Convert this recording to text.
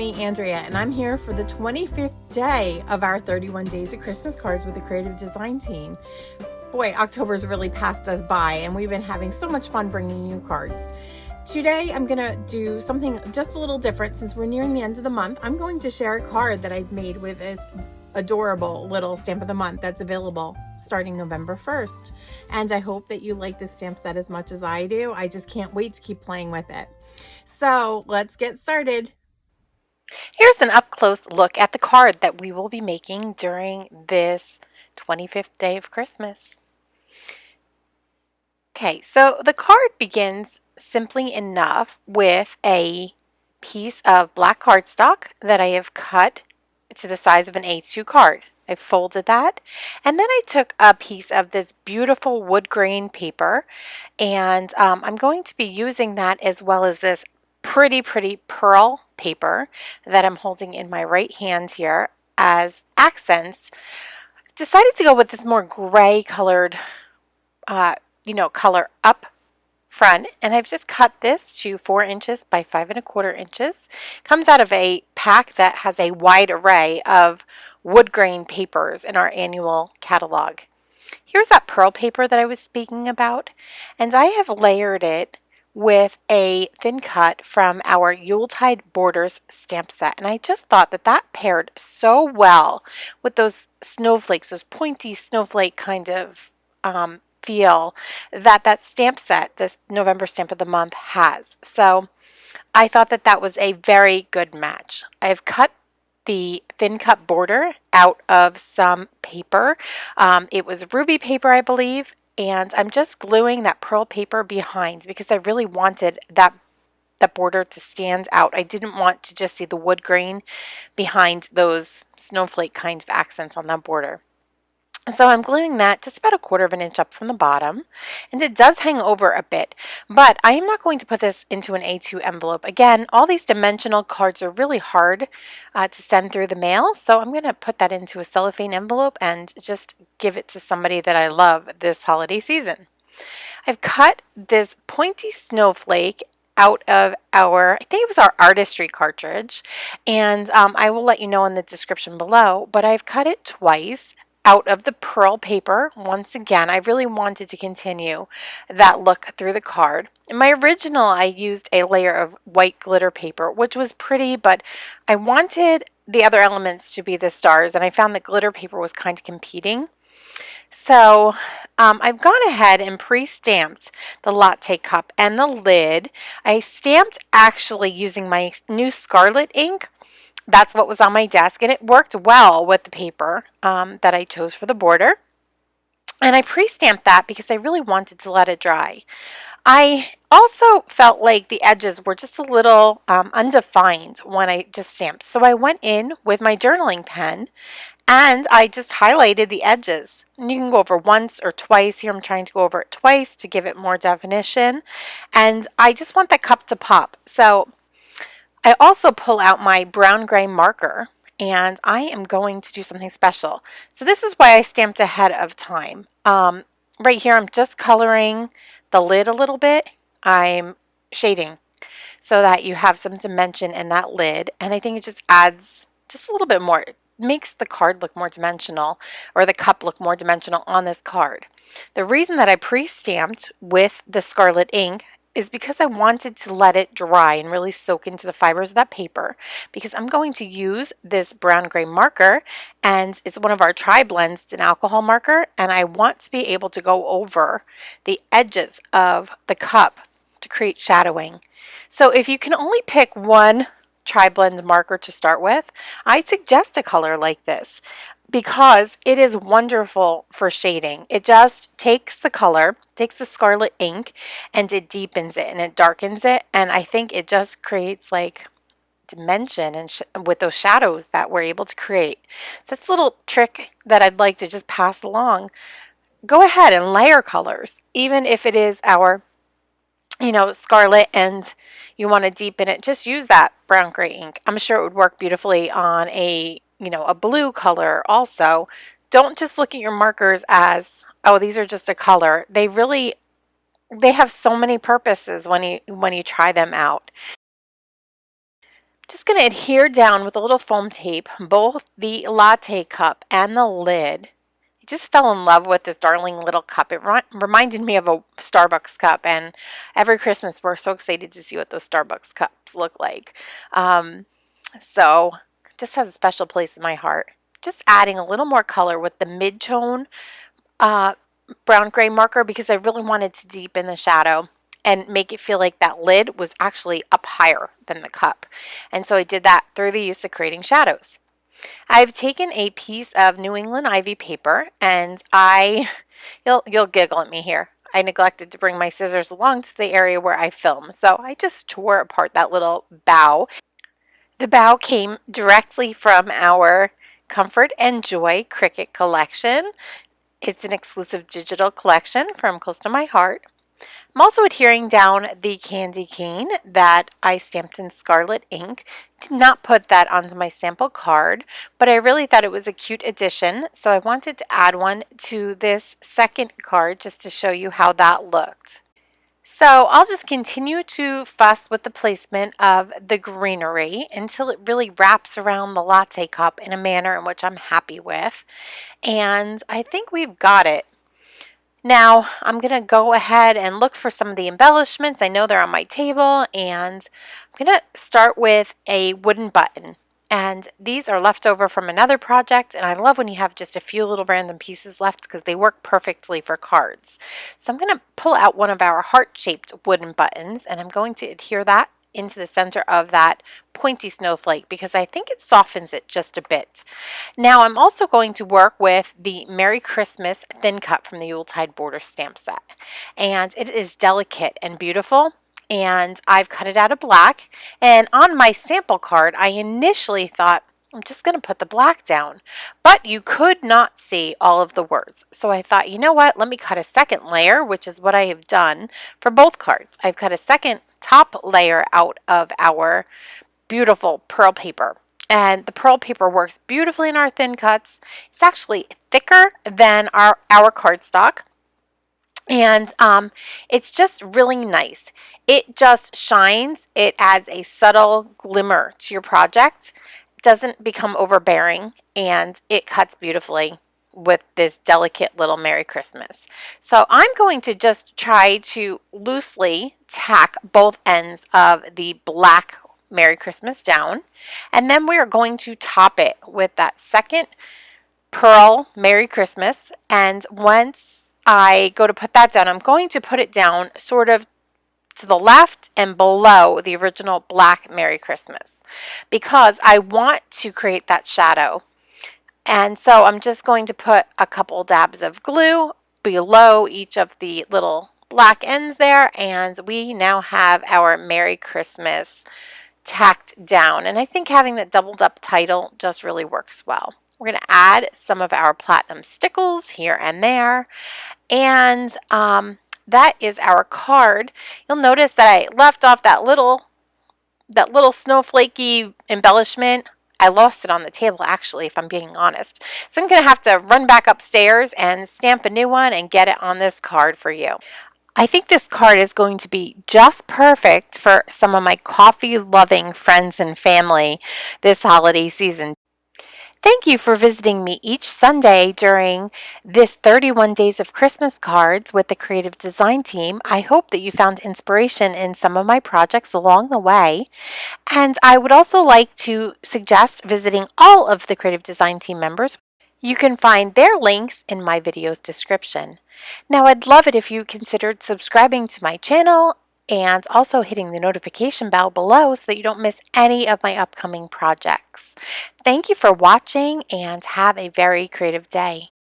me, Andrea, and I'm here for the 25th day of our 31 Days of Christmas Cards with the Creative Design Team. Boy, October's really passed us by, and we've been having so much fun bringing you cards. Today, I'm going to do something just a little different since we're nearing the end of the month. I'm going to share a card that I've made with this adorable little stamp of the month that's available starting November 1st. And I hope that you like this stamp set as much as I do. I just can't wait to keep playing with it. So let's get started. Here's an up-close look at the card that we will be making during this 25th day of Christmas. Okay, so the card begins simply enough with a piece of black cardstock that I have cut to the size of an A2 card. I folded that, and then I took a piece of this beautiful wood grain paper, and I'm going to be using that as well as this pretty pearl paper that I'm holding in my right hand here as accents. Decided to go with this more gray colored color up front, and I've just cut this to 4 inches by 5¼ inches. Comes out of a pack that has a wide array of wood grain papers in our annual catalog. Here's that pearl paper that I was speaking about, and I have layered it with a thin cut from our Yuletide Borders stamp set, and I just thought that that paired so well with those snowflakes, those pointy snowflake kind of feel that stamp set, this November stamp of the month, has. So I thought that that was a very good match. I've cut the thin cut border out of some paper. It was ruby paper, I believe, and I'm just gluing that pearl paper behind because I really wanted that border to stand out. I didn't want to just see the wood grain behind those snowflake kind of accents on that border. So I'm gluing that just about 1/4 inch up from the bottom, and it does hang over a bit, but I am not going to put this into an A2 envelope. Again, all these dimensional cards are really hard to send through the mail, so I'm going to put that into a cellophane envelope and just give it to somebody that I love this holiday season. I've cut this pointy snowflake out of I think it was our artistry cartridge, and I will let you know in the description below, but I've cut it twice out of the pearl paper. Once again, I really wanted to continue that look through the card. In my original, I used a layer of white glitter paper, which was pretty, but I wanted the other elements to be the stars, and I found that glitter paper was kind of competing. So I've gone ahead and pre-stamped the latte cup and the lid. I stamped actually using my new Scarlet ink. That's what was on my desk, and it worked well with the paper that I chose for the border. And I pre-stamped that because I really wanted to let it dry. I also felt like the edges were just a little undefined when I just stamped. So I went in with my journaling pen and I just highlighted the edges. And you can go over once or twice. Here I'm trying to go over it twice to give it more definition. And I just want that cup to pop. So I also pull out my brown gray marker, and I am going to do something special. So this is why I stamped ahead of time. Right here I'm just coloring the lid a little bit. I'm shading so that you have some dimension in that lid, and I think it just adds just a little bit more. It makes the card look more dimensional, or the cup look more dimensional on this card. The reason that I pre-stamped with the Scarlet ink is because I wanted to let it dry and really soak into the fibers of that paper, because I'm going to use this brown gray marker, and it's one of our tri-blends, an alcohol marker, and I want to be able to go over the edges of the cup to create shadowing. So if you can only pick one tri-blend marker to start with, I'd suggest a color like this, because it is wonderful for shading. It just takes the color, takes the Scarlet ink, and it deepens it and it darkens it, and I think it just creates like dimension and with those shadows that we're able to create. So that's a little trick that I'd like to just pass along. Go ahead and layer colors, even if it is our Scarlet and you want to deepen it, just use that brown gray ink. I'm sure it would work beautifully on a blue color also. Don't just look at your markers as, oh, these are just a color. They have so many purposes when you try them out. Just going to adhere down with a little foam tape both the latte cup and the lid. I just fell in love with this darling little cup. It reminded me of a Starbucks cup, and every Christmas we're so excited to see what those Starbucks cups look like. So it just has a special place in my heart. Just adding a little more color with the mid-tone brown gray marker because I really wanted to deepen the shadow and make it feel like that lid was actually up higher than the cup. And so I did that through the use of creating shadows. I've taken a piece of New England ivy paper, and you'll giggle at me here. I neglected to bring my scissors along to the area where I film, so I just tore apart that little bow. The bow came directly from our Comfort and Joy Cricut collection. It's an exclusive digital collection from close to my heart. I'm also adhering down the candy cane that I stamped in scarlet ink. Did not put that onto my sample card, but I really thought it was a cute addition, so I wanted to add one to this second card just to show you how that looked. So I'll just continue to fuss with the placement of the greenery until it really wraps around the latte cup in a manner in which I'm happy with. And I think we've got it. Now, I'm going to go ahead and look for some of the embellishments. I know they're on my table, and I'm going to start with a wooden button. And these are left over from another project, and I love when you have just a few little random pieces left because they work perfectly for cards. So I'm going to pull out one of our heart-shaped wooden buttons, and I'm going to adhere that into the center of that pointy snowflake because I think it softens it just a bit. Now I'm also going to work with the Merry Christmas thin cut from the Yuletide border stamp set, and it is delicate and beautiful, and I've cut it out of black. And on my sample card I initially thought I'm just going to put the black down, but you could not see all of the words. So I thought, you know what, let me cut a second layer, which is what I have done for both cards. I've cut a second top layer out of our beautiful pearl paper. And the pearl paper works beautifully in our thin cuts. It's actually thicker than our cardstock. And it's just really nice. It just shines. It adds a subtle glimmer to your project. It doesn't become overbearing, and it cuts beautifully with this delicate little Merry Christmas. So I'm going to just try to loosely tack both ends of the black Merry Christmas down, and then we are going to top it with that second pearl Merry Christmas. And once I go to put that down, I'm going to put it down sort of to the left and below the original black Merry Christmas because I want to create that shadow. And so I'm just going to put a couple dabs of glue below each of the little black ends there, and we now have our Merry Christmas tacked down. And I think having that doubled up title just really works well. We're going to add some of our platinum stickles here and there, and that is our card. You'll notice that I left off that little snowflakey embellishment. I lost it on the table, actually, if I'm being honest. So I'm going to have to run back upstairs and stamp a new one and get it on this card for you. I think this card is going to be just perfect for some of my coffee-loving friends and family this holiday season. Thank you for visiting me each Sunday during this 31 Days of Christmas cards with the Creative Design Team. I hope that you found inspiration in some of my projects along the way. And I would also like to suggest visiting all of the Creative Design Team members. You can find their links in my video's description. Now, I'd love it if you considered subscribing to my channel and also hitting the notification bell below so that you don't miss any of my upcoming projects. Thank you for watching, and have a very creative day.